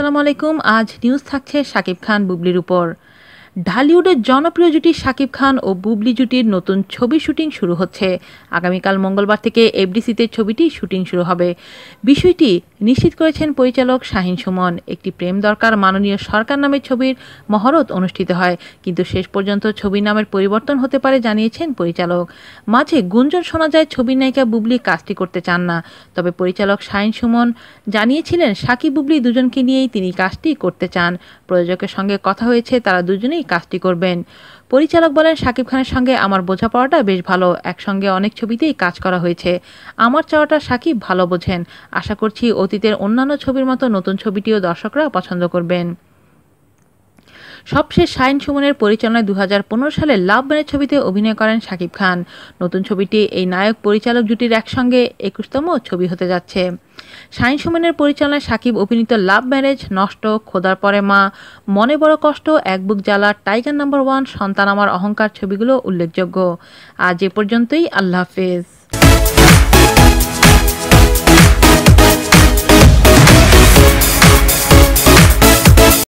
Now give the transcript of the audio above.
আসসালামু আলাইকুম। আজ নিউজ থাকছে শাকিব খান বুবলির উপর। ঢালিউডের জনপ্রিয় জুটি শাকিব খান ও বুবলি জুটির নতুন ছবি শুটিং শুরু হচ্ছে। আগামীকাল মঙ্গলবার থেকে এফডিসিতে ছবিটি শুটিং শুরু হবে। বিষয়টি নিশ্চিত করেছেন পরিচালক শাহিন সুমন। একটি প্রেম দরকার মাননীয় সরকার নামের ছবির মহরত অনুষ্ঠিত হয়, কিন্তু শেষ পর্যন্ত ছবির নামের পরিবর্তন হতে পারে জানিয়েছেন পরিচালক। মাঝে গুঞ্জন শোনা যায় ছবির নায়িকা বুবলি কাজটি করতে চান না, তবে পরিচালক শাহিন সুমন জানিয়েছিলেন শাকিব বুবলি দুজনকে নিয়েই তিনি কাজটি করতে চান। প্রযোজকের সঙ্গে কথা হয়েছে, তারা দুজনেই কাজটি করবেন। পরিচালক বলেন, শাকিব খানের সঙ্গে আমার বোঝাপড়াটা বেশ ভালো, একসঙ্গে অনেক ছবিতেই কাজ করা হয়েছে। আমার চাওয়াটা শাকিব ভালো বোঝেন। আশা করছি অতীতের অন্যান্য ছবির মতো নতুন ছবিটিও দর্শকরা পছন্দ করবেন। সবশেষ শাহিন সুমনের পরিচালনায় 2015 সালে লাভ ম্যারেজ ছবিতে অভিনয় করেন শাকিব খান। নতুন ছবিটি এই নায়ক পরিচালক জুটির একসঙ্গে 21তম ছবি হতে যাচ্ছে। শাহিন সুমনের পরিচালনায় শাকিব অভিনীত লাভ ম্যারেজ, নষ্ট, খোদার পরে মা, মনে বড় কষ্ট, এক বুক জ্বালা, টাইগার নাম্বার 1, সন্তান আমার অহংকার ছবিগুলো উল্লেখযোগ্য। আজ এ পর্যন্তই। আল্লাহ হাফেজ।